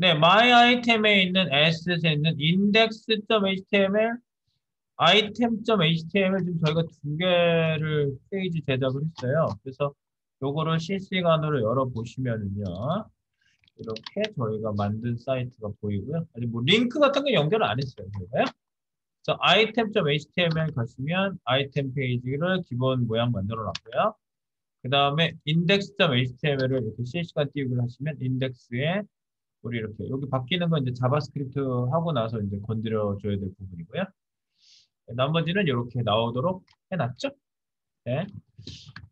네, my item에 있는 asset에 있는 index.html, item.html 지금 저희가 두 개를 페이지 제작을 했어요. 그래서 요거를 실시간으로 열어보시면은요. 이렇게 저희가 만든 사이트가 보이고요. 아직 뭐 링크 같은 거 연결을 안 했어요. 저희가요. 그래서 item.html 가시면 아이템 페이지를 기본 모양 만들어 놨고요. 그 다음에 index.html을 이렇게 실시간 띄우기를 하시면 인덱스에 우리 이렇게 여기 바뀌는 건 이제 자바스크립트 하고 나서 이제 건드려 줘야 될 부분이고요. 나머지는 이렇게 나오도록 해놨죠. 네.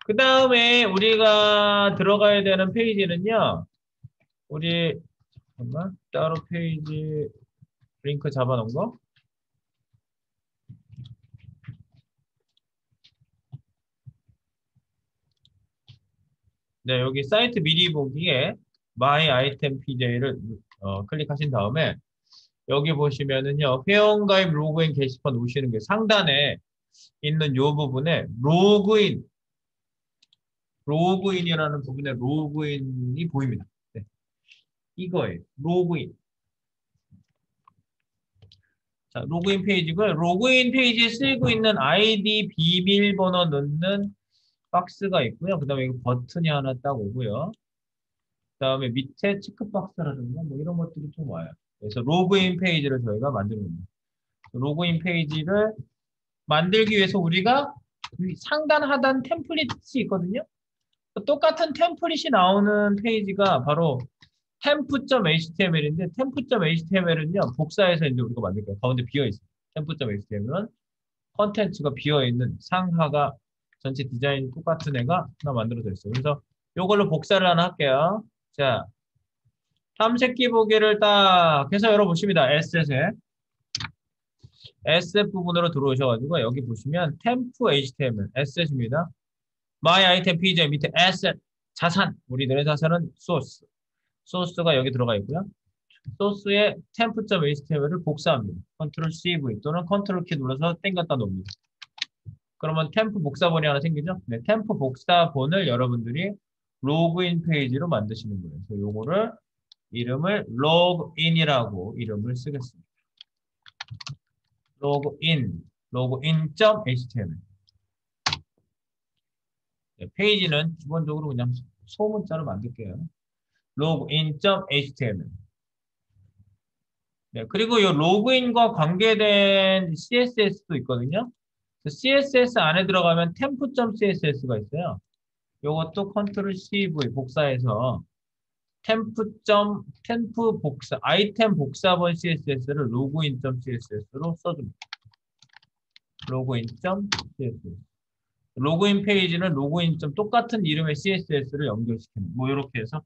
그 다음에 우리가 들어가야 되는 페이지는요. 우리 잠깐만 따로 페이지 링크 잡아놓은 거. 네, 여기 사이트 미리 보기에 My Item PJ를 클릭하신 다음에 여기 보시면은요, 회원가입 로그인 게시판 오시는 게 상단에 있는 요 부분에 로그인이라는 부분에 로그인이 보입니다. 네, 이거예요. 로그인. 자, 로그인 페이지고요. 로그인 페이지에 쓰이고 있는 아이디 비밀번호 넣는 박스가 있고요. 그 다음에 여기 버튼이 하나 딱 오고요. 그 다음에 밑에 체크박스라든가 뭐 이런 것들이 좀 와요. 그래서 로그인 페이지를 저희가 만드는 겁니다. 로그인 페이지를 만들기 위해서 우리가 상단 하단 템플릿이 있거든요. 똑같은 템플릿이 나오는 페이지가 바로 temp.html인데 temp.html은요 복사해서 이제 우리가 만들 거예요. 가운데 비어 있어요. temp.html은 컨텐츠가 비어 있는 상하가 전체 디자인 똑같은 애가 하나 만들어져 있어요. 그래서 이걸로 복사를 하나 할게요. 자, 탐색기 보기를 딱 해서 열어보십니다. S셋에 S셋 부분으로 들어오셔가지고 여기 보시면 temp html S셋입니다. my item pj 밑에 asset 자산 우리들의 자산은 소스 소스가 여기 들어가 있고요. 소스에 temp.html을 복사합니다. Ctrl CV 또는 Ctrl 키 눌러서 땡겼다 놓습니다. 그러면 템프 복사본이 하나 생기죠? 네, 템프 복사본을 여러분들이 로그인 페이지로 만드시는 거예요. 그래서 요거를 이름을 로그인이라고 이름을 쓰겠습니다. 로그인.html 네, 페이지는 기본적으로 그냥 소문자로 만들게요. login.html 네, 그리고 이 로그인과 관계된 CSS도 있거든요. CSS 안에 들어가면 temp.css가 있어요. 요것도 Ctrl CV 복사해서 temp 복사, 아이템 복사본 CSS를 login.css로 써줍니다. login.css 로그인 페이지는 로그인 똑같은 이름의 CSS를 연결시키는 뭐 이렇게 해서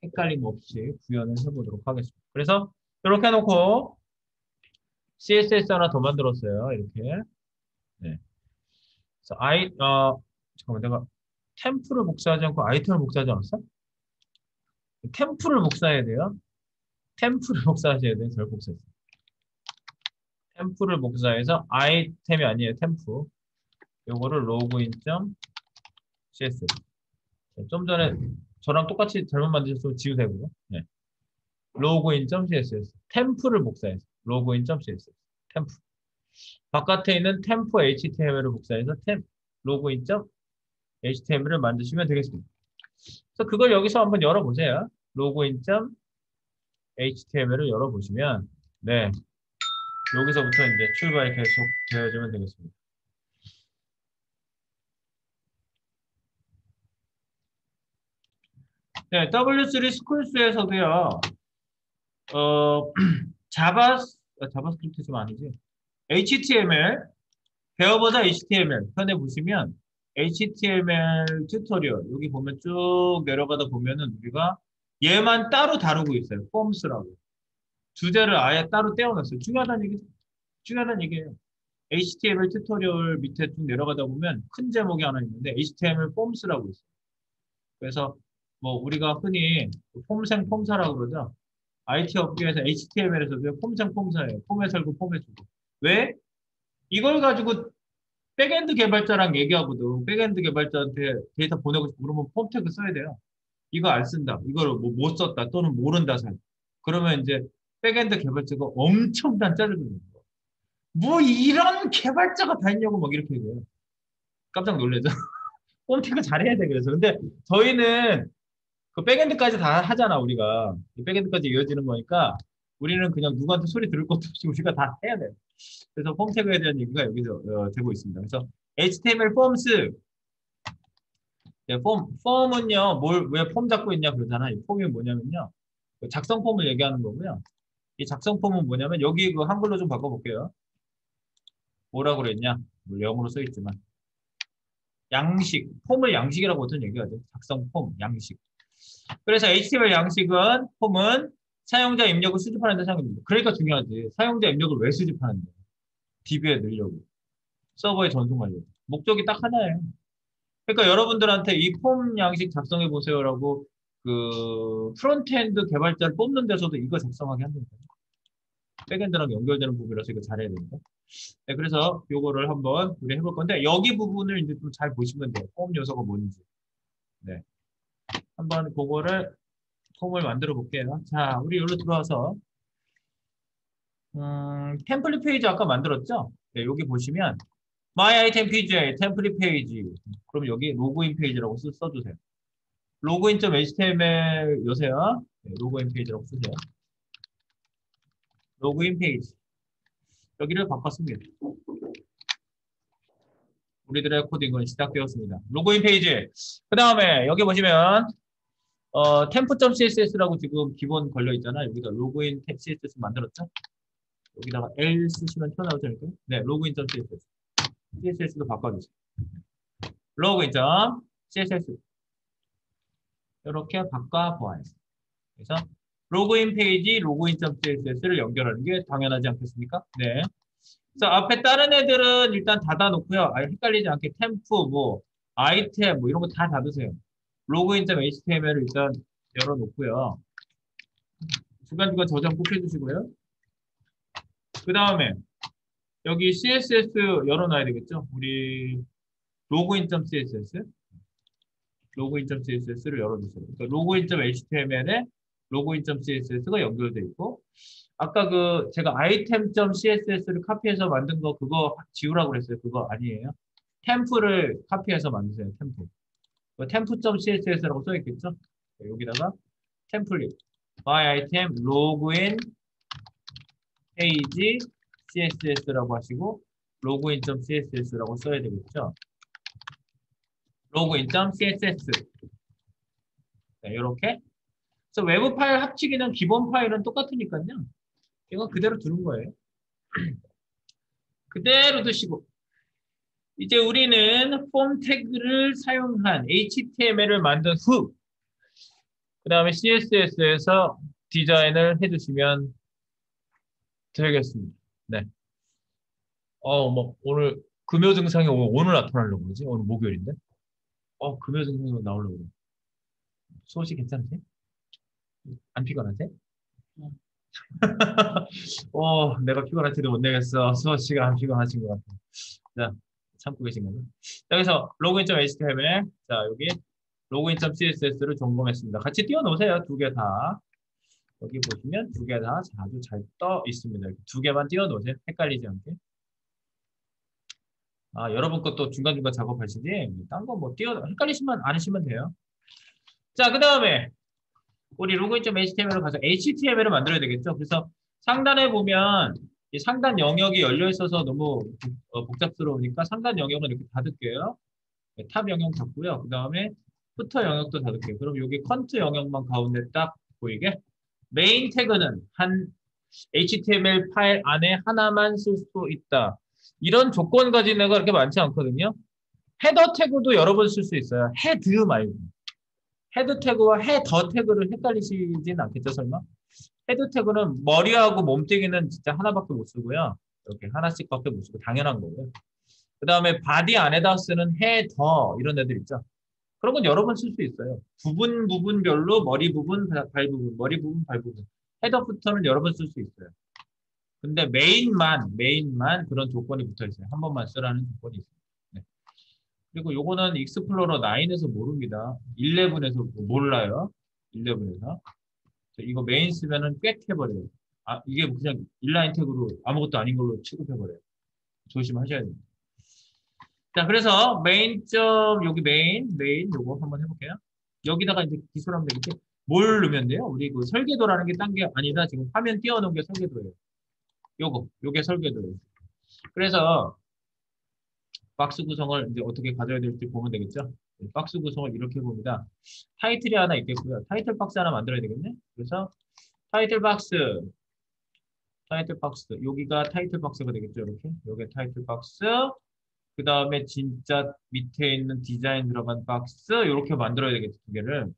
헷갈림 없이 구현을 해보도록 하겠습니다. 그래서 이렇게 해놓고 CSS 하나 더 만들었어요. 이렇게. 네. 그래서 잠깐만 내가 템프를 복사하지 않고 아이템을 복사하지 않았어? 템프를 복사해야 돼요. 템프를 복사하셔야 돼요. 절 복사했어요. 템프를 복사해서 아이템이 아니에요. 템프. 요거를 login.css. 좀 전에 저랑 똑같이 잘못 만드셨으면 지우되고요. 네. login.css. 템프를 복사해서 login.css. 템프. 바깥에 있는 템프 html을 복사해서 login.html을 만드시면 되겠습니다. 그래서 그걸 여기서 한번 열어보세요. login.html을 열어보시면 네. 여기서부터 이제 출발이 계속 되어지면 되겠습니다. 네, W3 스쿨스에서도요, 자바스크립트 좀 아니지? HTML, 배워보자 HTML 편에 보시면 HTML 튜토리얼, 여기 보면 쭉 내려가다 보면은 우리가 얘만 따로 다루고 있어요. 폼스라고. 주제를 아예 따로 떼어놨어요. 중요하다는 얘기예요. HTML 튜토리얼 밑에 쭉 내려가다 보면 큰 제목이 하나 있는데 HTML 폼스라고 있어요. 그래서 뭐 우리가 흔히 폼생 폼사라고 그러죠. IT 업계에서 HTML에서도 폼생 폼사예요. 폼에 살고 폼에 주고. 왜? 이걸 가지고 백엔드 개발자랑 얘기하거든. 백엔드 개발자한테 데이터 보내고 싶고 그러면 폼 태그 써야 돼요. 이거 안 쓴다. 이걸 뭐 못 썼다 또는 모른다 살. 그러면 이제 백엔드 개발자가 엄청난 짜증을 내요. 뭐 이런 개발자가 다 있냐고 막 이렇게 얘기해요. 깜짝 놀라죠. 홈택을 잘해야 돼 그래서. 근데 저희는 그 백엔드까지 다 하잖아 우리가. 백엔드까지 이어지는 거니까 우리는 그냥 누구한테 소리 들을 것도 없이 우리가 다 해야 돼. 그래서 폼 태그에 대한 얘기가 여기서 되고 있습니다. 그래서 HTML 폼스 네, 폼은요 왜 폼 잡고 있냐 그러잖아. 이 폼이 뭐냐면요 그 작성 폼을 얘기하는 거고요. 이 작성 폼은 뭐냐면 여기 그 한글로 좀 바꿔볼게요. 뭐라고 그랬냐? 뭐 영어로 써 있지만 양식 폼을 양식이라고 보통 얘기하죠. 작성 폼 양식. 그래서 HTML 양식은 폼은 사용자 입력을 수집하는 데 사용됩니다. 그러니까 중요하지. 사용자 입력을 왜 수집하는데? DB에 넣으려고. 서버에 전송하려고. 목적이 딱 하나예요. 그러니까 여러분들한테 이 폼 양식 작성해 보세요라고 그 프론트엔드 개발자를 뽑는 데서도 이거 작성하게 합니다. 백엔드랑 연결되는 부분이라서 이거 잘해야 됩니다. 네, 그래서 요거를 한번 우리 해볼 건데 여기 부분을 이제 좀 잘 보시면 돼요. 폼 요소가 뭔지. 네. 한번 그거를 폼을 만들어 볼게요. 자, 우리 여기로 들어와서 템플릿 페이지 아까 만들었죠? 네, 여기 보시면 My Item PGA 템플릿 페이지. 그럼 여기 로그인 페이지라고 써주세요. 로그인.html 여세요. 네, 로그인 페이지라고 쓰세요. 로그인 페이지. 여기를 바꿨습니다. 우리들의 코딩은 시작되었습니다. 로그인 페이지. 그 다음에 여기 보시면 temp.css라고 지금 기본 걸려 있잖아요. 여기다 로그인 CSS 만들었죠? 여기다가 L 쓰시면 튀어나오지 않을까요? 네, 로그인.css. CSS도 바꿔주세요. 로그인.css. 이렇게 바꿔보아요. 그래서 로그인 페이지, 로그인.css를 연결하는 게 당연하지 않겠습니까? 네. 그래서 앞에 다른 애들은 일단 닫아놓고요. 헷갈리지 않게 템프, 뭐, 아이템, 뭐 이런 거 다 닫으세요. 로그인.html을 일단 열어놓고요. 중간중간 저장 꼭 해주시고요. 그 다음에 여기 CSS 열어놔야 되겠죠? 우리 로그인.css 로그인.css를 열어주세요. 그러니까 로그인.html에 로그인.css가 연결되어 있고 아까 그 제가 item.css를 카피해서 만든 거 그거 지우라고 그랬어요. 그거 아니에요. 템프를 카피해서 만드세요. 템프. 템프.css라고 써 있겠죠? 여기다가 템플릿 my item login 페이지 css라고 하시고 로그인.css라고 써야 되겠죠? 로그인.css 네, 이렇게 그래서 외부 파일 합치기는 기본 파일은 똑같으니까요. 이건 그대로 두는 거예요. 그대로 두시고 이제 우리는 폼 태그를 사용한 HTML을 만든 후 그 다음에 CSS에서 디자인을 해주시면 되겠습니다. 네. 뭐 오늘 금요 증상이 오늘 나타나려고 그러지? 오늘 목요일인데? 금요 증상이 나오려고 그래. 수호씨 괜찮으세요? 안 피곤하세요? 내가 피곤할지도 못 내겠어. 수호씨가 안 피곤하신 것 같아. 자, 참고 계신 거죠? 자, 여기서 로그인.html, 자, 여기 로그인.css를 점검했습니다. 같이 띄워놓으세요. 두 개 다. 여기 보시면 두 개 다 아주 잘 떠 있습니다. 두 개만 띄워놓으세요. 헷갈리지 않게. 여러분 것도 중간중간 작업하시지. 딴 거 뭐 헷갈리시면 안 하시면 돼요. 자, 그 다음에 우리 로그인.html로 가서 HTML을 만들어야 되겠죠. 그래서 상단에 보면 이 상단 영역이 열려 있어서 너무 복잡스러우니까 상단 영역은 이렇게 닫을게요. 네, 탑 영역 닫고요. 그 다음에 푸터 영역도 닫을게요. 그럼 여기 컨트 영역만 가운데 딱 보이게 메인 태그는 한 HTML 파일 안에 하나만 쓸 수 있다. 이런 조건 가진 애가 그렇게 많지 않거든요. 헤더 태그도 여러 번 쓸 수 있어요. 헤드 말고. 헤드 태그와 헤더 태그를 헷갈리시진 않겠죠, 설마? 헤드 태그는 머리하고 몸뚱이는 진짜 하나밖에 못 쓰고요. 이렇게 하나씩밖에 못 쓰고 당연한 거고요. 그 다음에 바디 안에다 쓰는 헤더 이런 애들 있죠. 그런 건 여러 번 쓸 수 있어요. 부분별로 머리 부분, 발 부분, 머리 부분, 발 부분. 헤더 부터는 여러 번 쓸 수 있어요. 근데 메인만 그런 조건이 붙어 있어요. 한 번만 쓰라는 조건이 있어요. 네. 그리고 요거는 익스플로러 9에서 모릅니다. 11에서 몰라요. 11에서. 이거 메인 쓰면은 꽥 해버려요. 아, 이게 그냥 인라인 태그로 아무것도 아닌 걸로 취급해버려요. 조심하셔야 돼요. 자, 그래서 메인 점, 여기 메인 요거 한번 해볼게요. 여기다가 이제 기술하면 되겠지. 뭘 넣으면 돼요? 우리 그 설계도라는 게 딴 게 아니라 지금 화면 띄워놓은 게 설계도예요. 요게 설계도예요. 그래서 박스 구성을 이제 어떻게 가져야 될지 보면 되겠죠. 박스 구성을 이렇게 봅니다. 타이틀이 하나 있겠고요. 타이틀 박스 하나 만들어야 되겠네. 그래서 타이틀 박스, 여기가 타이틀 박스가 되겠죠. 이렇게. 요게 타이틀 박스. 그 다음에 진짜 밑에 있는 디자인 들어간 박스 이렇게 만들어야 되겠죠. 두 개를.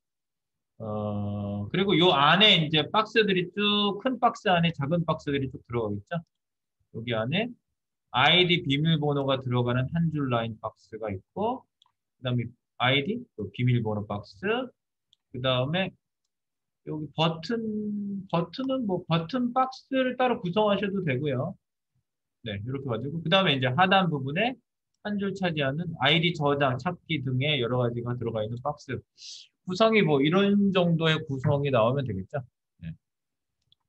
그리고 요 안에 이제 박스들이 쭉 큰 박스 안에 작은 박스들이 쭉 들어가겠죠. 여기 안에 아이디 비밀번호가 들어가는 한 줄 라인 박스가 있고, 그 다음에 아이디, 또 비밀번호 박스, 그 다음에 여기 버튼은 뭐 버튼 박스를 따로 구성하셔도 되고요. 네, 이렇게 가지고 그 다음에 이제 하단 부분에 한 줄 차지하는 아이디 저장, 찾기 등의 여러 가지가 들어가 있는 박스. 구성이 뭐 이런 정도의 구성이 나오면 되겠죠. 네.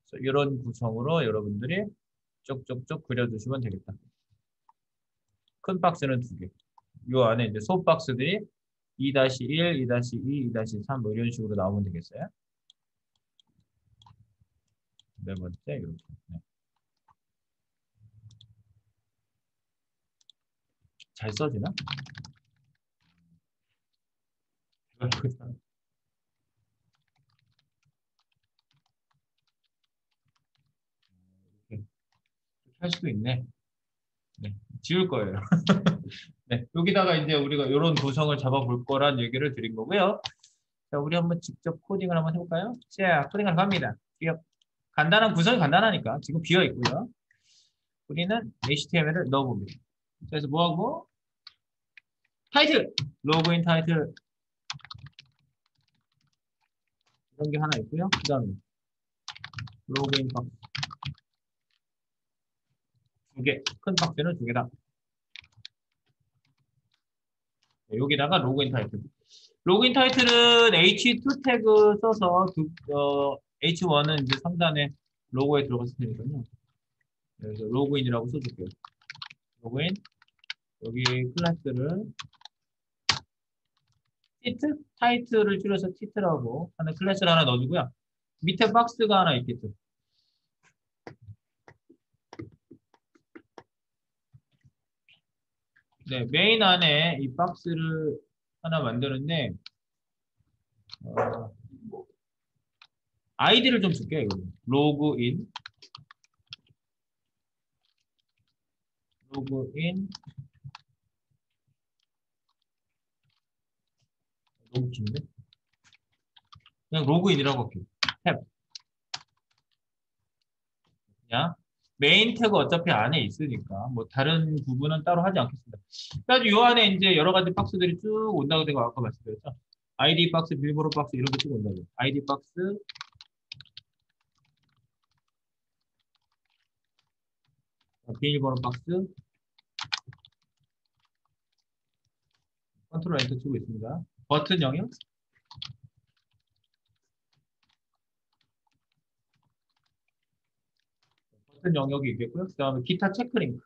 그래서 이런 구성으로 여러분들이 쪽쪽쪽 그려주시면 되겠다. 큰 박스는 두 개. 요 안에 이제 소프 박스들이 2-1, 2-2, 2-3 뭐 이런 식으로 나오면 되겠어요. 네 번째 이렇게. 네. 잘 써지나? 이렇게 할 수도 있네. 네, 지울 거예요. 네, 여기다가 이제 우리가 이런 구성을 잡아볼 거란 얘기를 드린 거고요. 자, 우리 한번 직접 코딩을 한번 해볼까요? 자, 코딩을 갑니다. 간단한 구성이 간단하니까 지금 비어 있고요. 우리는 HTML을 넣어봅니다. 그래서 뭐하고? 타이틀! 로그인 타이틀 이런 게 하나 있고요. 그 다음에 로그인 박스 두 개, 큰 박스는 두 개다. 네, 여기다가 로그인 타이틀. 로그인 타이틀은 H2 태그 써서 H1은 이제 상단에 로고에 들어갔을 테니까요. 그래서 로그인이라고 써줄게요. 로그인 여기 클래스를 티트 타이틀을 줄여서 티트라고 하는 클래스를 하나 넣어주고요. 밑에 박스가 하나 있겠죠. 네, 메인 안에 이 박스를 하나 만드는데 아이디를 좀 줄게요. 이거. 로그인 너무 긴데? 그냥 로그인이라고 할게요. 탭. 그냥 메인 태그 어차피 안에 있으니까 뭐 다른 부분은 따로 하지 않겠습니다. 그래서 이 안에 이제 여러 가지 박스들이 쭉 온다고 제가 아까 말씀드렸죠. 아이디 박스, 비밀번호 박스 이런 게 쭉 온다고. 아이디 박스, 비밀번호 박스, 컨트롤 엔터 치고 있습니다. 버튼 영역, 버튼 영역이 있겠고요. 그 다음에 기타 체크링크.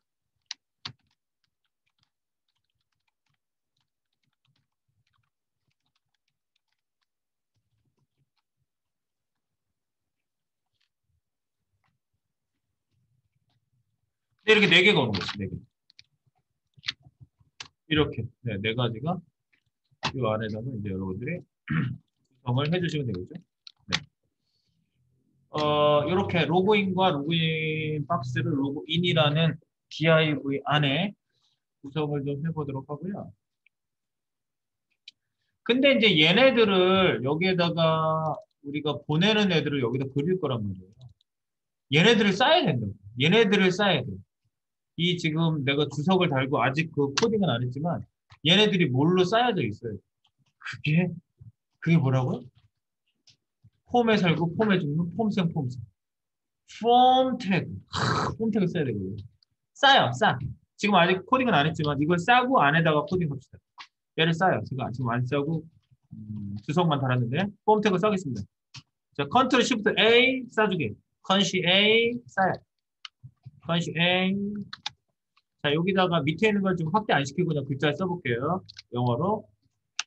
네, 이렇게 네 개가 오는 거죠. 네 개. 이렇게 네 가지가 이 안에다가 이제 여러분들이 구성을 해주시면 되겠죠. 네. 이렇게 로그인과 로그인 박스를 로그인이라는 div 안에 구성을 좀 해보도록 하고요. 근데 이제 얘네들을 여기에다가 우리가 보내는 애들을 여기다 그릴 거란 말이에요. 얘네들을 쌓아야 된다고. 얘네들을 쌓아야 돼. 이 지금 내가 주석을 달고 아직 그 코딩은 안 했지만 얘네들이 뭘로 쌓여져 있어요. 그게 뭐라고요? 폼에 살고 폼에 죽는 폼생. 폼 태그. 폼 태그 써야 되거든요. 싸. 지금 아직 코딩은 안 했지만 이걸 싸고 안에다가 코딩합시다. 얘를 싸요. 제가 지금 안 싸고 주석만 달았는데 폼 태그 써겠습니다. 자, 컨트롤 시프트 A 싸주기. 컨시 A 싸요. 컨시 A. 자, 여기다가 밑에 있는 걸 좀 확대 안 시키고 그냥 글자를 써볼게요. 영어로.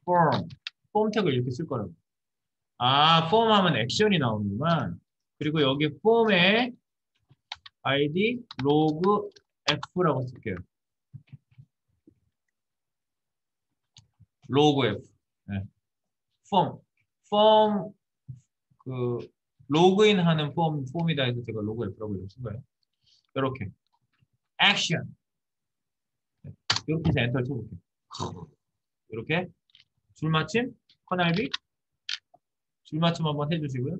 form. 폼 태그를 이렇게 쓸 거라고. 아, form 하면 액션이 나오는구만. 그리고 여기 form에 id log f라고 쓸게요. log f. 네. form 그 로그인 하는 폼이다 해서 제가 로그 f라고 이렇게 쓴 거예요. 이렇게 액션. 이렇게 해서 엔터를 쳐볼게요. 이렇게 줄맞춤 커널비 줄맞춤 한번 해주시고요.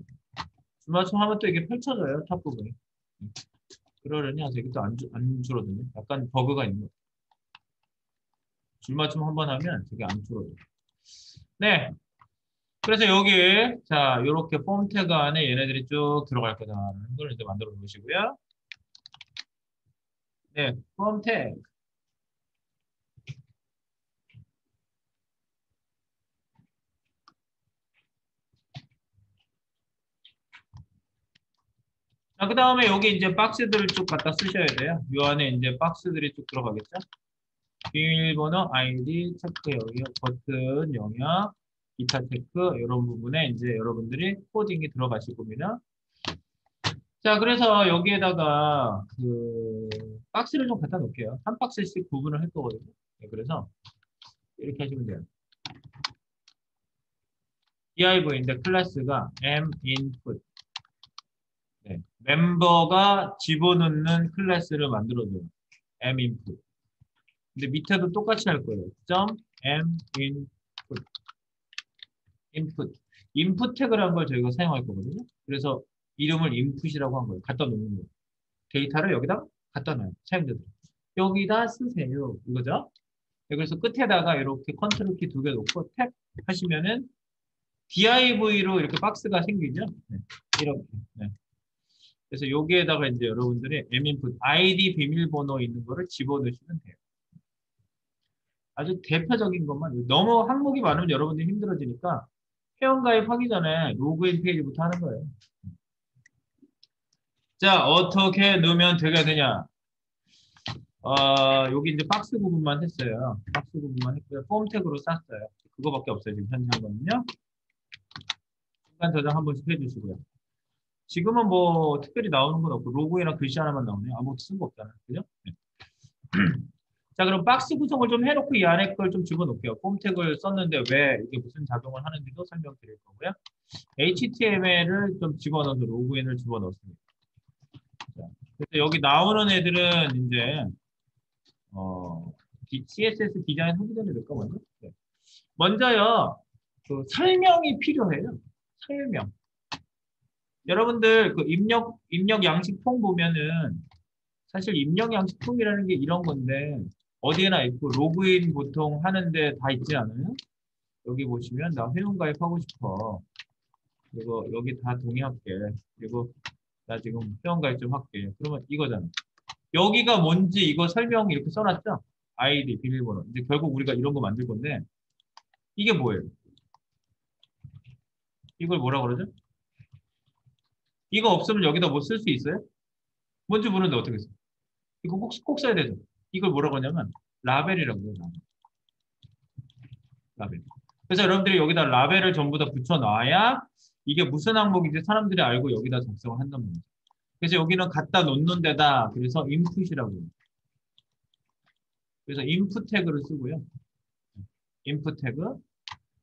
줄맞춤 하면 또 이게 펼쳐져요. 탑 부분이. 그러려니 아직 이게 또 안 줄어드네. 약간 버그가 있는 거예요. 줄맞춤 한번 하면 저게 안 줄어들어요. 네. 그래서 여기 자 이렇게 폼 태그 안에 얘네들이 쭉 들어갈 거다라는 걸 이제 만들어 놓으시고요. 네, 폼 태그. 자, 그 다음에 여기 이제 박스들을 쭉 갖다 쓰셔야 돼요. 이 안에 이제 박스들이 쭉 들어가겠죠? 비밀번호, 아이디, 체크 여기 버튼, 영역, 기타 체크 이런 부분에 이제 여러분들이 코딩이 들어가실 겁니다. 자, 그래서 여기에다가 그 박스를 좀 갖다 놓을게요. 한 박스씩 구분을 할 거거든요. 네, 그래서 이렇게 하시면 돼요. div인데 클래스가 minput. 네, 멤버가 집어넣는 클래스를 만들어줘요. minput. 근데 밑에도 똑같이 할 거예요. .minput. input. input 태그라는 걸 저희가 사용할 거거든요. 그래서 이름을 input이라고 한 거예요. 갖다 놓는 거예요. 데이터를 여기다 갖다 놔요. 사용자들. 여기다 쓰세요. 이거죠? 네, 그래서 끝에다가 이렇게 컨트롤 키 2개 놓고 탭 하시면은 div로 이렇게 박스가 생기죠. 네, 이렇게. 네. 그래서 여기에다가 이제 여러분들이 minput id 비밀번호 있는 거를 집어넣으시면 돼요. 아주 대표적인 것만 너무 항목이 많으면 여러분들이 힘들어지니까 회원가입하기 전에 로그인 페이지부터 하는 거예요. 자, 어떻게 넣으면 되게 되냐? 여기 이제 박스 부분만 했어요. 박스 부분만 했고요. 폼 태그로 쌌어요. 그거밖에 없어요. 지금 현재 한 거는요. 중간 저장 한 번씩 해주시고요. 지금은 뭐 특별히 나오는 건 없고 로고이랑 글씨 하나만 나오네요. 아무것도 쓴 거 없잖아요. 그죠? 네. 자, 그럼 박스 구성을 좀 해놓고 이 안에 걸 좀 집어넣을게요. 폼 태그를 썼는데 왜 이게 무슨 작용을 하는지도 설명드릴 거고요. HTML을 좀 집어넣어서 로그인을 집어넣습니다. 자, 그래서 여기 나오는 애들은 이제 CSS 디자인 하기 전에 넣을까 먼저? 네. 먼저요, 그 설명이 필요해요. 설명. 여러분들 그 입력 양식 폼 보면은 사실 입력 양식 폼이라는 게 이런 건데 어디에나 있고 로그인 보통 하는데 다 있지 않아요? 여기 보시면 나 회원 가입하고 싶어. 그리고 여기 다 동의할게. 그리고 나 지금 회원 가입 좀 할게. 그러면 이거잖아. 여기가 뭔지 이거 설명 이렇게 써놨죠? 아이디, 비밀번호. 이제 결국 우리가 이런 거 만들 건데 이게 뭐예요? 이걸 뭐라 그러죠? 이거 없으면 여기다 뭐 쓸 수 있어요? 뭔지 모르는데 어떻게 써? 이거 꼭 써야 되죠? 이걸 뭐라고 하냐면 라벨이라고 해요. 라벨. 그래서 여러분들이 여기다 라벨을 전부 다 붙여놔야 이게 무슨 항목인지 사람들이 알고 여기다 작성을 한단 말이죠. 그래서 여기는 갖다 놓는 데다 그래서 input이라고 해요. 그래서 input 태그를 쓰고요. input 태그.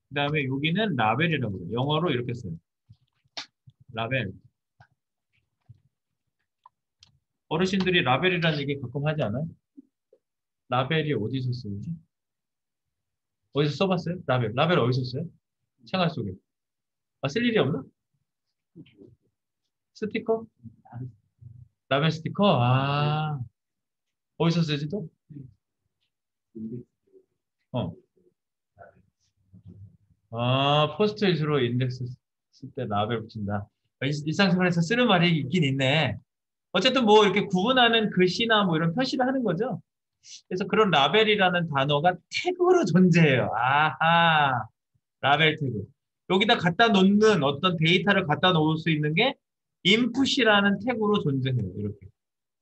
그 다음에 여기는 라벨이라고 해요. 영어로 이렇게 써요. 라벨. 어르신들이 라벨이라는 얘기 가끔 하지 않아요? 라벨이 어디서 쓰지? 어디서 써봤어요? 라벨. 라벨 어디서 써요? 생활 속에. 아, 쓸 일이 없나? 스티커? 라벨 스티커? 아, 어디서 쓰지 또? 어. 아, 포스트잇으로 인덱스 쓸 때 라벨 붙인다. 일상생활에서 쓰는 말이 있긴 있네. 어쨌든 뭐 이렇게 구분하는 글씨나 뭐 이런 표시를 하는 거죠. 그래서 그런 라벨이라는 단어가 태그로 존재해요. 아하, 라벨 태그. 여기다 갖다 놓는 어떤 데이터를 갖다 놓을 수 있는 게 input이라는 태그로 존재해요. 이렇게.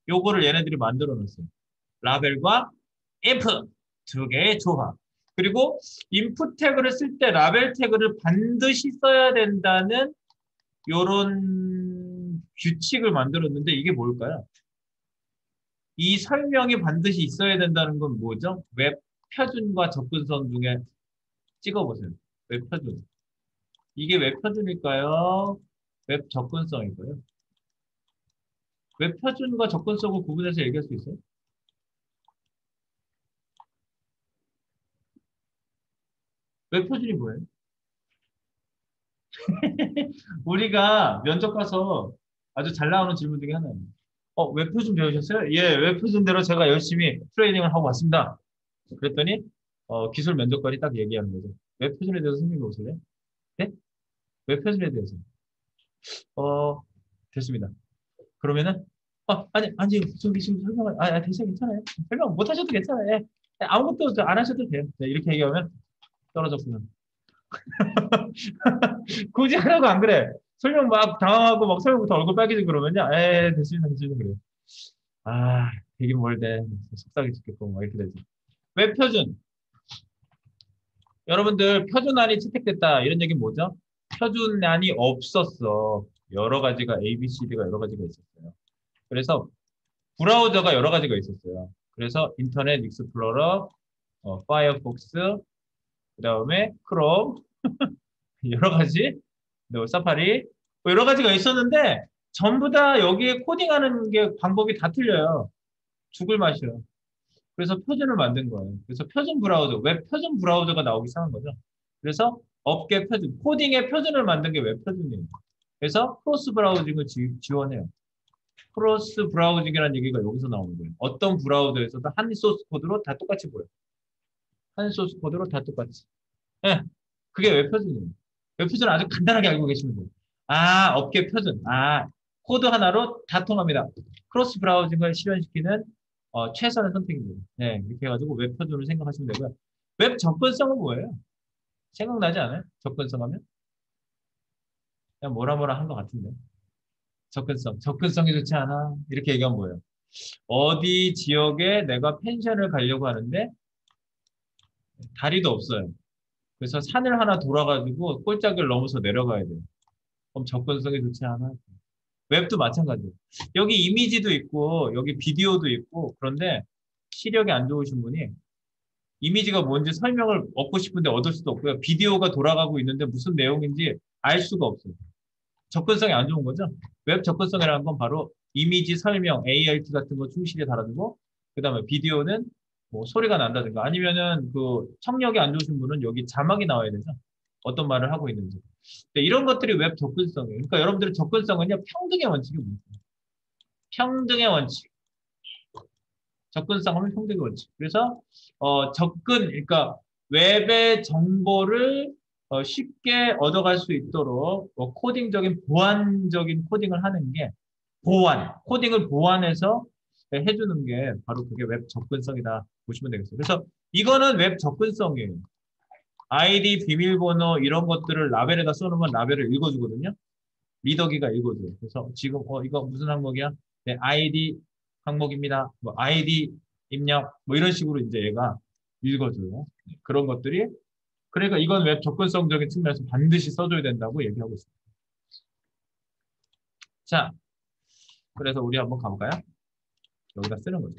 요거를 얘네들이 만들어 놨어요. 라벨과 if 두 개의 조합. 그리고 input 태그를 쓸 때 라벨 태그를 반드시 써야 된다는 요런 규칙을 만들었는데 이게 뭘까요? 이 설명이 반드시 있어야 된다는 건 뭐죠? 웹 표준과 접근성 중에 찍어보세요. 웹 표준. 이게 웹 표준일까요? 웹 접근성일까요? 웹 표준과 접근성을 구분해서 얘기할 수 있어요? 웹 표준이 뭐예요? 우리가 면접 가서 아주 잘 나오는 질문 중에 하나예요. 웹 표준 배우셨어요? 예, 웹 표준대로 제가 열심히 트레이닝을 하고 왔습니다. 그랬더니 기술 면접관이 딱 얘기하는 거죠. 웹 표준에 대해서 선생님이 오실래요? 네? 웹 표준에 대해서. 어, 됐습니다. 그러면은 아니 저기 지금 설명을 됐어요. 괜찮아요. 설명 못 하셔도 괜찮아요. 예. 아무것도 안 하셔도 돼요. 네, 이렇게 얘기하면 떨어졌구나. 굳이 하라고 안 그래. 설명 막 당황하고 막 설명부터 얼굴 빨개지고 그러면요. 됐습니다. 그래요. 되긴 뭘 돼. 속상해 죽겠고 막 이렇게 되지. 웹 표준. 여러분들 표준안이 채택됐다. 이런 얘기 뭐죠? 표준안이 없었어. 여러 가지가 A, B, C, D가 여러 가지가 있었어요. 그래서 브라우저가 여러 가지가 있었어요. 그래서 인터넷 익스플로러, 파이어폭스, 그다음에 크롬 여러 가지, 사파리 뭐 여러 가지가 있었는데 전부 다 여기에 코딩하는 게 방법이 다 틀려요. 죽을 맛이요. 그래서 표준을 만든 거예요. 그래서 표준 브라우저, 웹 표준 브라우저가 나오기 시작한 거죠. 그래서 업계 표준, 코딩의 표준을 만든 게 웹 표준이에요. 그래서 크로스 브라우징을 지원해요. 크로스 브라우징이라는 얘기가 여기서 나오는 거예요. 어떤 브라우저에서도 한 소스 코드로 다 똑같이 보여요. 한 소스 코드로 다 똑같이. 예, 그게 웹 표준이에요. 웹 표준은 아주 간단하게 알고 계시면 돼요. 업계 표준. 코드 하나로 다 통합니다. 크로스 브라우징을 실현시키는 최선의 선택입니다. 네, 이렇게 해가지고 웹 표준을 생각하시면 되고요. 웹 접근성은 뭐예요? 생각나지 않아요? 접근성 하면? 그냥 뭐라 한 것 같은데. 접근성이 좋지 않아. 이렇게 얘기하면 뭐예요? 어디 지역에 내가 펜션을 가려고 하는데 다리도 없어요. 그래서 산을 하나 돌아가지고 꼴짝을 넘어서 내려가야 돼요. 그럼 접근성이 좋지 않아. 웹도 마찬가지예요. 여기 이미지도 있고 여기 비디오도 있고 그런데 시력이 안 좋으신 분이 이미지가 뭔지 설명을 얻고 싶은데 얻을 수도 없고요. 비디오가 돌아가고 있는데 무슨 내용인지 알 수가 없어요. 접근성이 안 좋은 거죠. 웹 접근성이라는 건 바로 이미지 설명, ART 같은 거 충실히 달아주고 그다음에 비디오는 뭐 소리가 난다든가 아니면은 그 청력이 안 좋으신 분은 여기 자막이 나와야 되죠. 어떤 말을 하고 있는지. 이런 것들이 웹 접근성이에요. 그러니까 여러분들의 접근성은요, 평등의 원칙이 뭐예요? 평등의 원칙. 접근성은 평등의 원칙. 그래서 그러니까 웹의 정보를 쉽게 얻어갈 수 있도록 코딩적인 보완적인 코딩을 하는 게 코딩을 보완해서 해주는 게 바로 그게 웹 접근성이다 보시면 되겠어요. 그래서 이거는 웹 접근성이에요. 아이디, 비밀번호 이런 것들을 라벨에다 써놓으면 라벨을 읽어주거든요. 리더기가 읽어줘요. 그래서 지금 이거 무슨 항목이야? 네, 아이디 항목입니다. 뭐 아이디 입력 뭐 이런 식으로 이제 얘가 읽어줘요. 그런 것들이 그러니까 이건 웹 접근성적인 측면에서 반드시 써줘야 된다고 얘기하고 있습니다. 자, 그래서 우리 한번 가볼까요? 여기다 쓰는 거죠.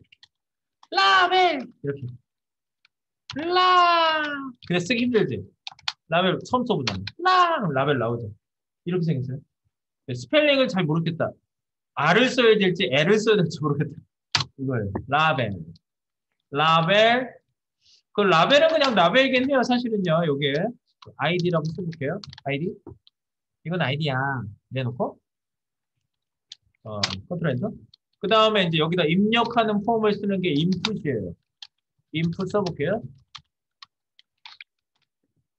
라벨 이렇게 그냥 쓰기 힘들지. 라벨 처음 써보잖아. 라벨 나오죠. 이렇게 생겼어요. 네, 스펠링을 잘 모르겠다. R을 써야 될지 L을 써야 될지 모르겠다. 이거예요. 라벨. 그 라벨은 그냥 라벨이겠네요. 사실은요. 요게 아이디라고 써볼게요. 아이디. 이건 아이디야. 내놓고 컨트롤 엔터. 그 다음에 이제 여기다 입력하는 폼을 쓰는 게 인풋이에요. 인풋 써볼게요.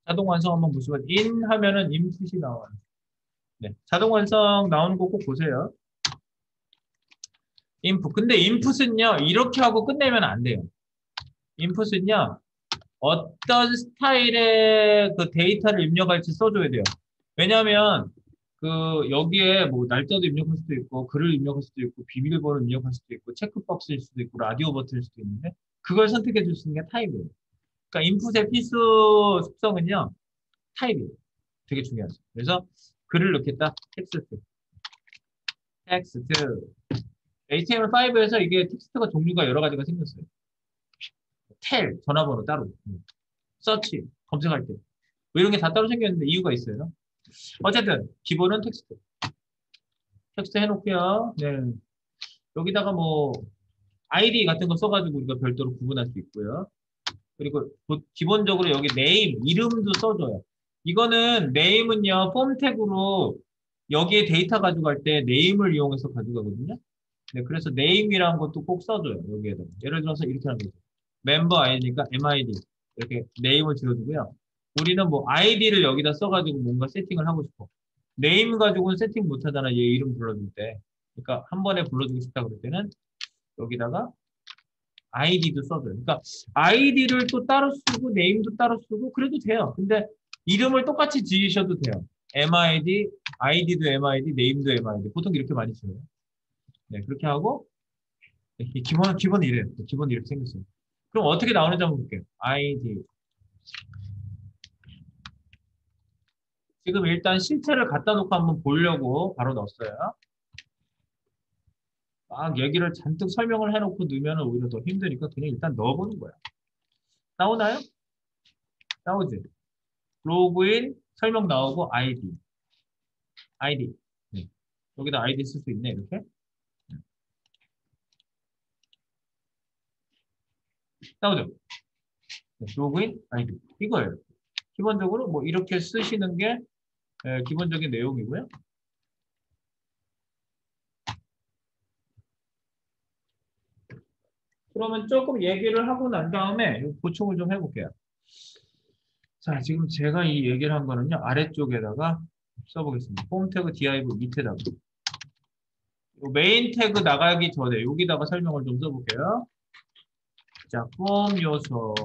자동 완성 한번 보시면 인 하면은 인풋이 나와요. 네, 자동 완성 나오는 거 꼭 보세요. 인풋. 근데 인풋은요, 이렇게 하고 끝내면 안 돼요. 인풋은요, 어떤 스타일의 그 데이터를 입력할지 써줘야 돼요. 왜냐하면 그 여기에 뭐 날짜도 입력할 수도 있고 글을 입력할 수도 있고 비밀번호 입력할 수도 있고 체크박스일 수도 있고 라디오 버튼일 수도 있는데 그걸 선택해 줄 수 있는 게 타입이에요. 그러니까 인풋의 필수 속성은요 타입이에요. 되게 중요하죠. 그래서 글을 넣겠다 텍스트 HTML5에서 이게 텍스트가 종류가 여러 가지가 생겼어요. 텔 전화번호 따로 서치 검색할 때 뭐 이런 게 다 따로 생겼는데 이유가 있어요. 어쨌든 기본은 텍스트 해놓고요. 네. 여기다가 뭐 아이디 같은 거 써가지고 우리가 별도로 구분할 수 있고요. 그리고 기본적으로 여기 네임 이름도 써줘요. 이거는 네임은요 폼 태그로 여기에 데이터 가져갈 때 네임을 이용해서 가져가거든요. 네, 그래서 네임이라는 것도 꼭 써줘요. 여기에다. 예를 들어서 이렇게 하는 거죠. 멤버 아이디니까 MID 이렇게 네임을 지어주고요. 우리는 뭐 아이디를 여기다 써가지고 뭔가 세팅을 하고 싶어. 네임 가지고는 세팅 못 하잖아. 얘 이름 불러줄 때. 그러니까 한 번에 불러주고 싶다 그럴 때는 여기다가 아이디도 써줘요. 그러니까 아이디를 또 따로 쓰고 네임도 따로 쓰고 그래도 돼요. 근데 이름을 똑같이 지으셔도 돼요. MID, 아이디도 MID, 네임도 MID. 보통 이렇게 많이 써요. 네, 그렇게 하고 기본 이래요. 기본 이렇게 생겼어요. 그럼 어떻게 나오는지 한번 볼게요. 아이디. 지금 일단 실체를 갖다 놓고 한번 보려고 바로 넣었어요. 막 얘기를 잔뜩 설명을 해놓고 넣으면 오히려 더 힘드니까 그냥 일단 넣어보는 거야. 나오나요? 나오지? 로그인, 설명 나오고 아이디. 아이디. 네. 여기다 아이디 쓸 수 있네, 이렇게. 나오죠? 네. 로그인, 아이디. 이거예요. 기본적으로 뭐 이렇게 쓰시는 게 기본적인 내용이고요. 그러면 조금 얘기를 하고 난 다음에 보충을 좀 해볼게요. 자, 지금 제가 이 얘기를 한 거는요, 아래쪽에다가 써보겠습니다. 폼 태그 div 밑에다가. 메인 태그 나가기 전에 여기다가 설명을 좀 써볼게요. 자, 폼 요소.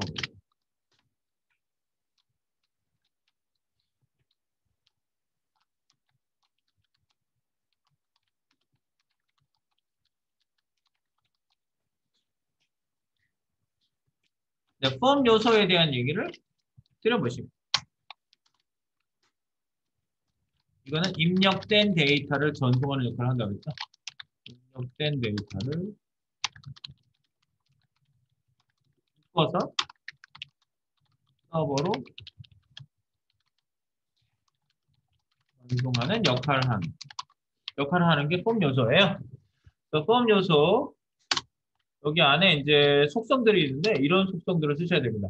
네, 폼 요소에 대한 얘기를 드려보십니다. 이거는 입력된 데이터를 전송하는 역할을 한다고 했죠. 입력된 데이터를 풀어서 서버로 전송하는 역할을 하는 게 폼 요소예요. 폼 요소 여기 안에 이제 속성들이 있는데 이런 속성들을 쓰셔야 됩니다.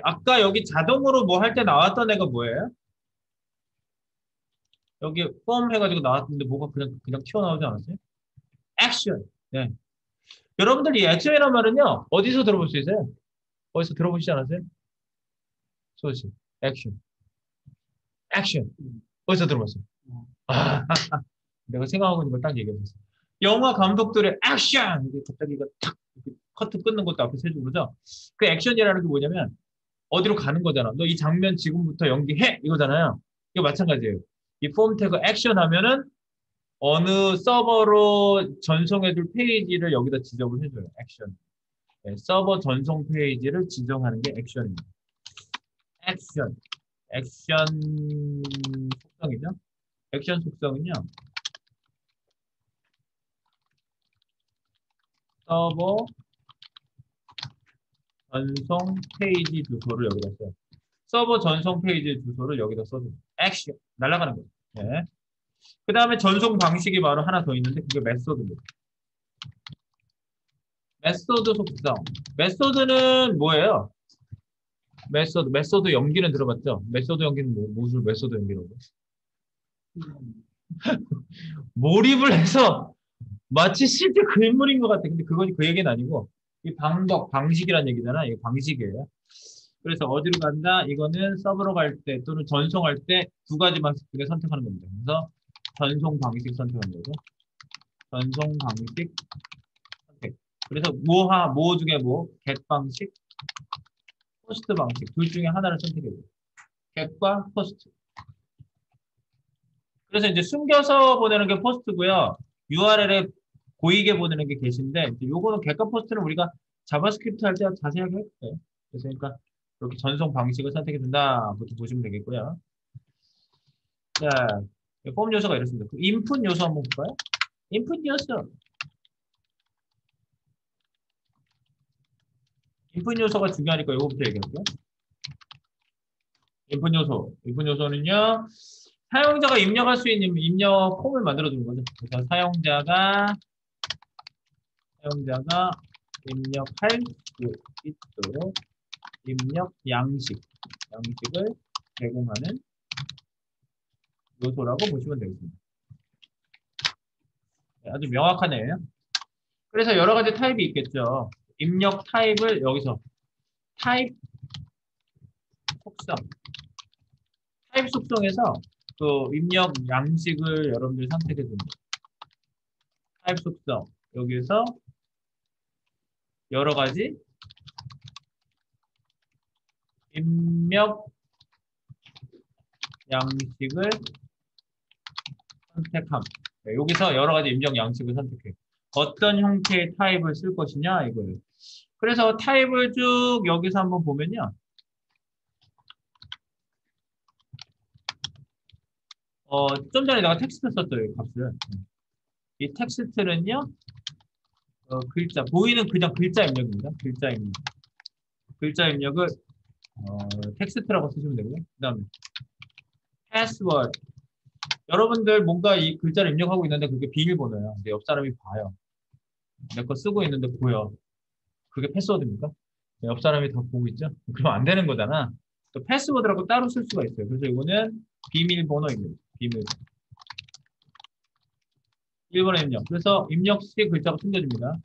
아까 여기 자동으로 뭐 할 때 나왔던 애가 뭐예요? 여기 폼 해가지고 나왔는데 뭐가 그냥 튀어나오지 않았어요? 액션. 네. 여러분들 이 액션이라는 말은요 어디서 들어볼 수 있어요? 어디서 들어보시지 않았어요? 소식. 액션. 액션. 어디서 들어봤어요? 아, 내가 생각하고 있는 걸 딱 얘기해줬어. 영화 감독들의 액션! 이게 갑자기 이거 탁 이렇게 커트 끊는 것도 앞에서 해주고 그러죠? 그 액션이라는 게 뭐냐면 어디로 가는 거잖아. 너 이 장면 지금부터 연기해! 이거잖아요. 이거 마찬가지예요. 이 폼 태그 액션 하면은 어느 서버로 전송해줄 페이지를 여기다 지정을 해줘요. 액션. 네, 서버 전송 페이지를 지정하는 게 액션입니다. 액션. 액션 속성이죠. 액션 속성은요. 서버 전송 페이지 주소를 여기다 써요. 서버 전송 페이지 주소를 여기다 써줘요. 액션. 날아가는 거예요. 네. 그 다음에 전송 방식이 바로 하나 더 있는데 그게 메소드입니다. 메소드 속성. 메소드는 뭐예요? 메소드 연기는 들어봤죠? 메소드 연기는 무슨 메소드 연기라고? 몰입을 해서 마치 실제 그 인물인 것 같아. 근데 그건 그 얘기는 아니고 이 방식이란 얘기잖아. 이게 방식이에요. 그래서 어디로 간다? 이거는 서버로 갈 때 또는 전송할 때 두 가지 방식 중에 선택하는 겁니다. 그래서 전송 방식 선택하는 거죠. 전송 방식 선택. 그래서 뭐 중에 뭐? get 방식, 포스트 방식 둘 중에 하나를 선택해 줘요. get과 post. 그래서 이제 숨겨서 보내는 게 포스트고요. URL에 보이게 보내는 게 get인데 요거는 get과 post는 우리가 자바스크립트 할 때 자세하게 할 거예요. 그래서 그러니까 이렇게 전송 방식을 선택해 준다부터 보시면 되겠고요. 자, 폼 요소가 이렇습니다. 인풋 요소 한번 볼까요? 인풋 요소. 인풋 요소가 중요하니까 이거부터 얘기할게요. 인풋 요소. 인풋 요소는요. 사용자가 입력할 수 있는 입력 폼을 만들어 주는 거죠. 그래서 사용자가 입력할 수 있도록 입력 양식을 제공하는 요소라고 보시면 되겠습니다. 네, 아주 명확하네요. 그래서 여러 가지 타입이 있겠죠. 입력 타입을 여기서 타입 속성, 타입 속성에서 그 입력 양식을 여러분들이 선택해 줍니다. 타입 속성 여기에서 여러 가지 입력 양식을 선택함. 네, 여기서 여러 가지 입력 양식을 선택해. 어떤 형태의 타입을 쓸 것이냐 이거예요. 그래서 타입을 쭉 여기서 한번 보면요. 좀 전에 내가 텍스트 썼어요, 이 값을. 이 텍스트는요, 글자, 보이는 그냥 글자 입력입니다. 글자 입력. 글자 입력을, 텍스트라고 쓰시면 되고요. 그 다음에, 패스워드. 여러분들 뭔가 이 글자를 입력하고 있는데 그게 비밀번호예요. 근데 옆 사람이 봐요. 내 거 쓰고 있는데 보여. 그게 패스워드입니까? 옆 사람이 다 보고 있죠? 그럼 안 되는 거잖아. 또 패스워드라고 따로 쓸 수가 있어요. 그래서 이거는 비밀번호입니다. 비밀번호. 1번의 입력. 그래서 입력 시 글자가 숨겨집니다.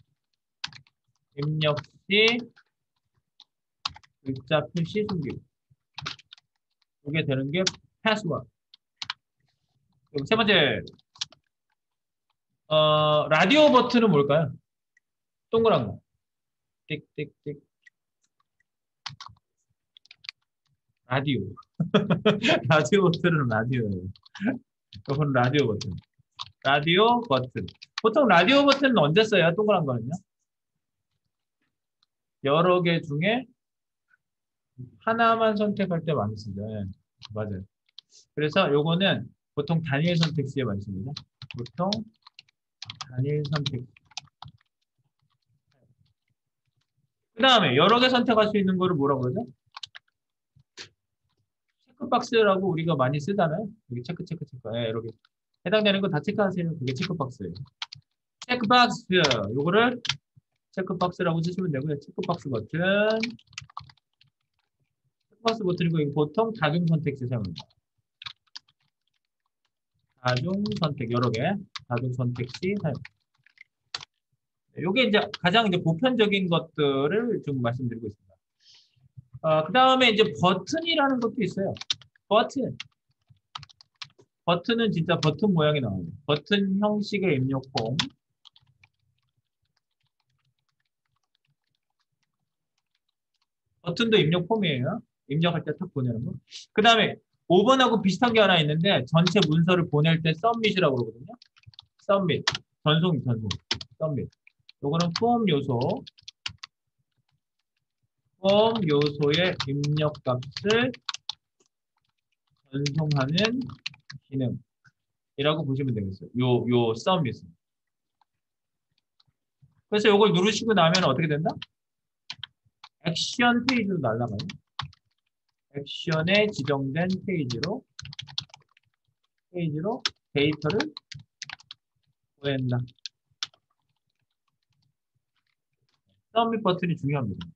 입력 시 글자 표시 숨기고. 이게 되는 게 패스워드. 그리고 세 번째, 라디오 버튼은 뭘까요? 동그란 거. 띡띡띡. 라디오. 라디오 버튼은 라디오예요. 이건 라디오 버튼. 라디오 버튼. 보통 라디오 버튼은 언제 써요? 동그란 거는요? 여러 개 중에 하나만 선택할 때 많이 쓰죠. 네, 맞아요. 그래서 요거는 보통 단일 선택 시에 많이 씁니다. 보통 단일 선택. 그 다음에 여러 개 선택할 수 있는 거를 뭐라고 그러죠? 체크박스라고 우리가 많이 쓰잖아요. 여기 체크. 네, 이렇게 해당되는 거 다 체크하세요. 그게 체크박스예요. 체크박스. 요거를 체크박스라고 쓰시면 되고요. 체크박스 버튼. 체크박스 버튼이고 이거 보통 다중 선택 시 사용합니다. 다중 선택 여러 개. 다중 선택 시 사용. 요게 이제 가장 이제 보편적인 것들을 좀 말씀드리고 있습니다. 그 다음에 이제 버튼이라는 것도 있어요. 버튼은 진짜 버튼 모양이 나와요. 버튼 형식의 입력 폼. 버튼도 입력 폼이에요. 입력할 때 탁 보내는 거. 그 다음에 5번하고 비슷한 게 하나 있는데 전체 문서를 보낼 때 서밋이라고 그러거든요. 서밋. 전송. 서밋. 요거는 폼 요소의 입력 값을 전송하는 기능이라고 보시면 되겠어요. 요 서밋은. 그래서 요걸 누르시고 나면 어떻게 된다? 액션 페이지로 날아가요. 액션에 지정된 페이지로 데이터를 보낸다. 서밋 버튼이 중요합니다.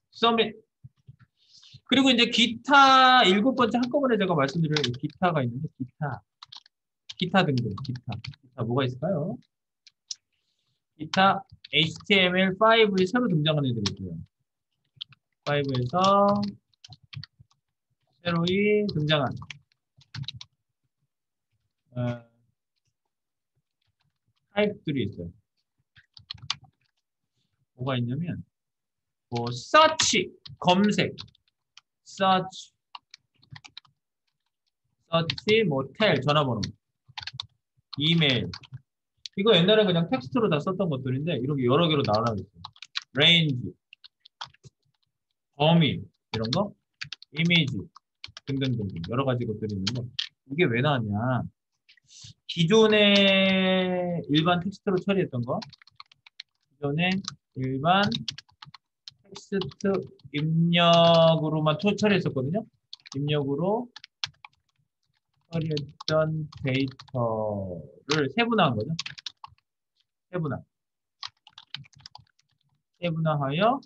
서밋. 그리고 이제 기타 7번째 한꺼번에 제가 말씀드릴 기타가 있는데 기타 등등 기타 뭐가 있을까요? 기타 HTML5에 새로 등장하는 애들이 있고요. 5에서 새로이 등장한 타입들이 있어요. 뭐가 있냐면 search 검색 search, 뭐 텔, 전화번호, 이메일. 이거 옛날에 그냥 텍스트로 다 썼던 것들인데 이렇게 여러 개로 나눠 있어요. range, 범위 이런 거, 이미지 등등등등 여러 가지 것들이 있는데 이게 왜 나왔냐? 기존에 일반 텍스트로 처리했던 거, 기존에 일반 텍스트 입력으로만 처리했었거든요. 입력으로 처리했던 데이터를 세분화한 거죠. 세분화하여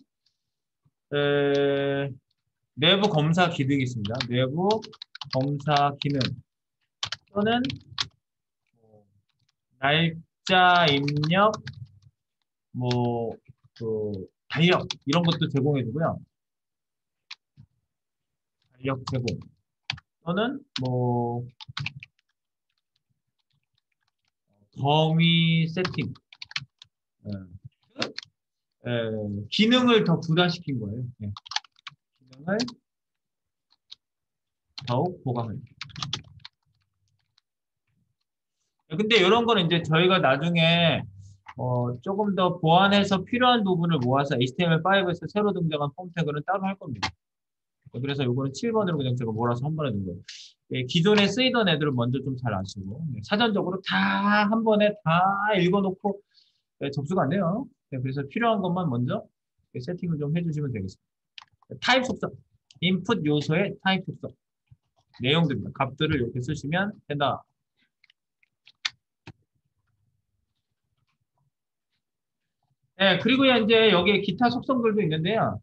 내부 검사 기능이 있습니다. 내부 검사 기능 또는 날짜 입력, 달력 이런 것도 제공해주고요. 달력 제공 또는 범위 세팅, 기능을 더 부단시킨 거예요. 기능을 더욱 보강을. 근데 이런 거는 이제 저희가 나중에 조금 더 보완해서 필요한 부분을 모아서 HTML5에서 새로 등장한 폼 태그는 따로 할 겁니다. 그래서 이거는 7번으로 그냥 제가 몰아서 한 번에 넣은 거예요. 기존에 쓰이던 애들은 먼저 좀 잘 아시고 사전적으로 다 한 번에 다 읽어놓고 접수가 안 돼요. 그래서 필요한 것만 먼저 세팅을 좀 해주시면 되겠습니다. 타입 속성, 인풋 요소의 타입 속성 내용들입니다. 값들을 이렇게 쓰시면 된다. 네, 그리고 이제 여기에 기타 속성들도 있는데요.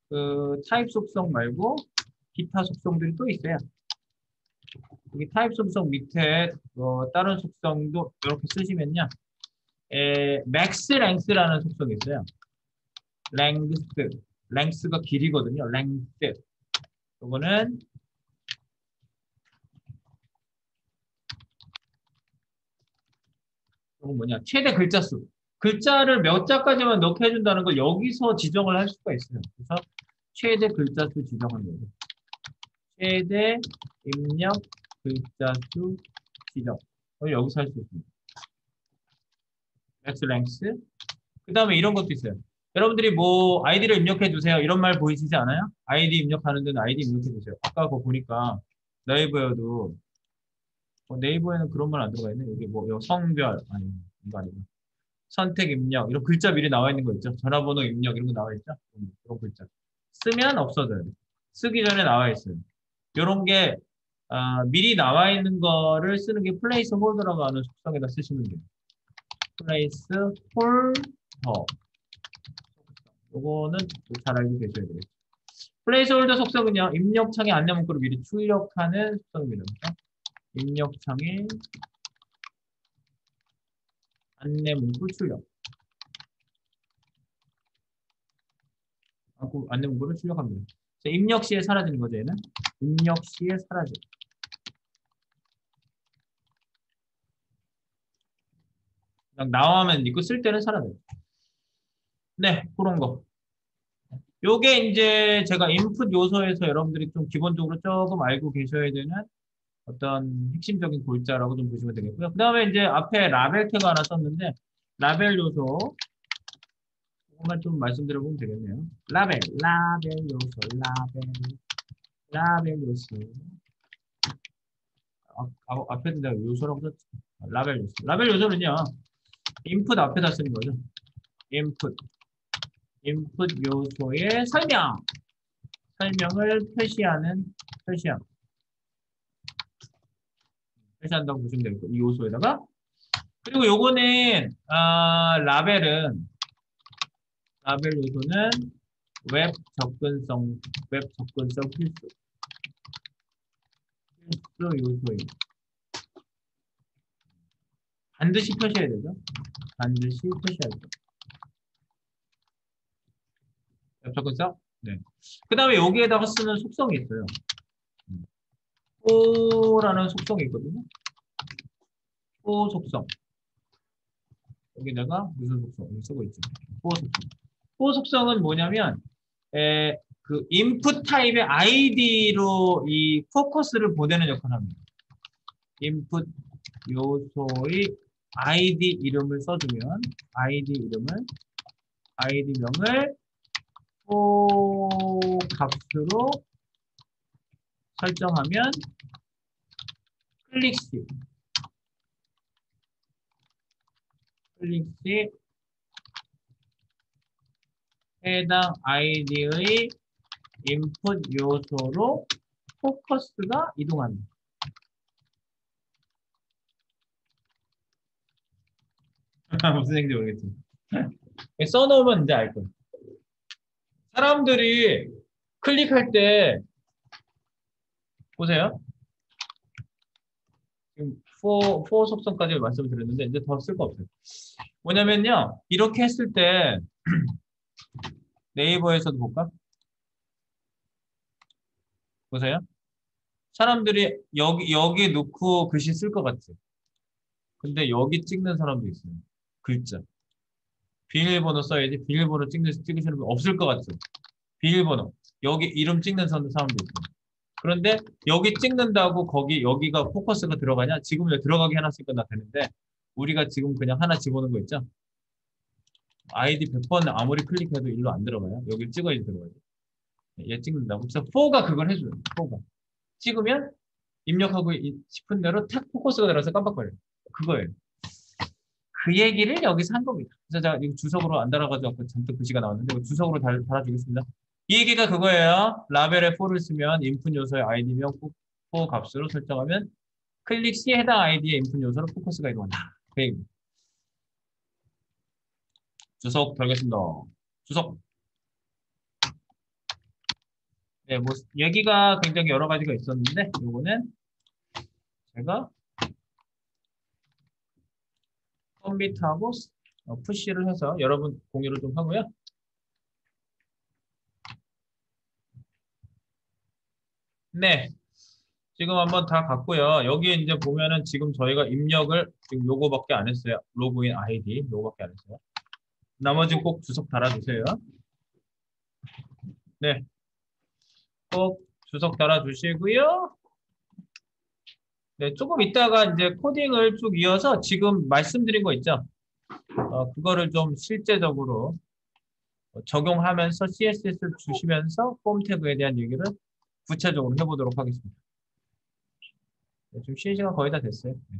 그 타입 속성 말고 기타 속성들이 또 있어요. 여기 타입 속성 밑에 다른 속성도 이렇게 쓰시면요. 맥스 랭스라는 속성이 있어요. 랭스가 길이거든요. 랭스. 이거는 최대 글자 수. 글자를 몇 자까지만 넣게 해준다는 걸 여기서 지정을 할 수가 있어요. 그래서 최대 글자 수 지정하는 거죠. 최대 입력 글자 수 지정. 여기서 할 수 있습니다. 맥스 랭스. 그 다음에 이런 것도 있어요. 여러분들이 아이디를 입력해 주세요. 이런 말 보이시지 않아요? 아이디 입력하는 데는 아이디 입력해 주세요. 아까 그거 보니까 네이버에도 네이버에는 그런 말 안 들어가 있네. 여기 성별 아니 이거 아니고 선택 입력 이런 글자 미리 나와 있는 거 있죠. 전화번호 입력 이런 거 나와 있죠. 그런 글자 쓰면 없어져요. 쓰기 전에 나와 있어요. 이런 게 미리 나와 있는 거를 쓰는 게 플레이스 홀더라고 하는 속성에다 쓰시면 돼요. 플레이스 홀더. 요거는 잘 알고 계셔야 되겠죠. 플레이스홀더 속성은요, 입력창의 안내 문구를 미리 출력하는 속성입니다. 그렇죠? 입력창의 안내 문구 출력. 안내 문구를 출력합니다. 입력 시에 사라지는 거죠, 얘는. 입력 시에 사라져. 그냥 나와면 있고 쓸 때는 사라져요. 네, 그런 거. 요게 이제 제가 인풋 요소에서 여러분들이 좀 기본적으로 조금 알고 계셔야 되는 어떤 핵심적인 골자라고 좀 보시면 되겠고요. 그 다음에 이제 앞에 라벨 태그 하나 썼는데 라벨 요소 그것만 좀 말씀드려보면 되겠네요. 라벨 요소, 라벨 요소. 앞에도 내가 요소라고 썼죠. 라벨 요소. 라벨 요소는요, 인풋 앞에다 쓰는 거죠. 인풋 요소의 설명을 표시한다고 보시면 되겠고, 이 요소에다가. 그리고 요거는, 라벨 요소는 웹 접근성 필수 요소입니다. 반드시 표시해야 되죠. 반드시 표시해야죠. 웹 접근성? 네. 그 다음에 여기에다가 쓰는 속성이 있어요. 포라는 속성이 있거든요. 포 속성. 여기다가 무슨 속성? 여기 쓰고 있죠. 포 속성. 포 속성은 뭐냐면, 그 input 타입의 id로 이 포커스를 보내는 역할을 합니다. input 요소의 id 이름을 써주면 id명을 for 값으로 설정하면 클릭시 해당 id의 input 요소로 포커스가 이동합니다. 무슨 얘기인지 모르겠지만 써놓으면 이제 알 거예요. 사람들이 클릭할 때 보세요. 지금 for 속성까지 말씀을 드렸는데 이제 더 쓸 거 없어요. 뭐냐면요. 이렇게 했을 때 네이버에서도 볼까? 보세요. 사람들이 여기 놓고 글씨 쓸 것 같지? 근데 여기 찍는 사람도 있어요. 글자. 비밀번호 써야지. 비밀번호 찍으시는 분 없을 것 같죠? 비밀번호. 여기 이름 찍는 사람도 있어요. 그런데 여기 찍는다고 여기가 포커스가 들어가냐? 지금 여기 들어가게 해놨으니까 나 되는데 우리가 지금 그냥 하나 집어넣은 거 있죠? 아이디 100번 아무리 클릭해도 일로 안 들어가요. 여기 찍어야 들어가요. 얘 찍는다고. 그래서 4가 그걸 해줘요. 4가. 찍으면 입력하고 싶은 대로 탁 포커스가 들어가서 깜빡거려요. 그거예요. 그 얘기를 여기서 한 겁니다. 그래서 제가 이거 주석으로 안 달아가지고 잔뜩 글씨가 나왔는데 주석으로 달아주겠습니다. 이 얘기가 그거예요. 라벨에 for를 쓰면 인풋 요소의 id명 for 값으로 설정하면 클릭 시 해당 id의 인풋 요소로 포커스가 이동한다. 그 얘기입니다. 주석 달겠습니다. 주석. 네, 뭐 얘기가 굉장히 여러 가지가 있었는데 요거는 제가 컴밋하고 푸시를 해서 여러분 공유를 좀 하고요. 네, 지금 한번 다 갔고요. 여기에 이제 보면은 지금 저희가 입력을 지금 요거밖에 안 했어요. 로그인 아이디 요거밖에 안 했어요. 나머지는 꼭 주석 달아주세요. 네, 꼭 주석 달아주시고요. 네, 조금 이따가 이제 코딩을 쭉 이어서 지금 말씀드린 거 있죠? 그거를 좀 실제적으로 적용하면서 CSS를 주시면서 폼 태그에 대한 얘기를 구체적으로 해보도록 하겠습니다. 네, 지금 쉬는 시간 거의 다 됐어요. 네.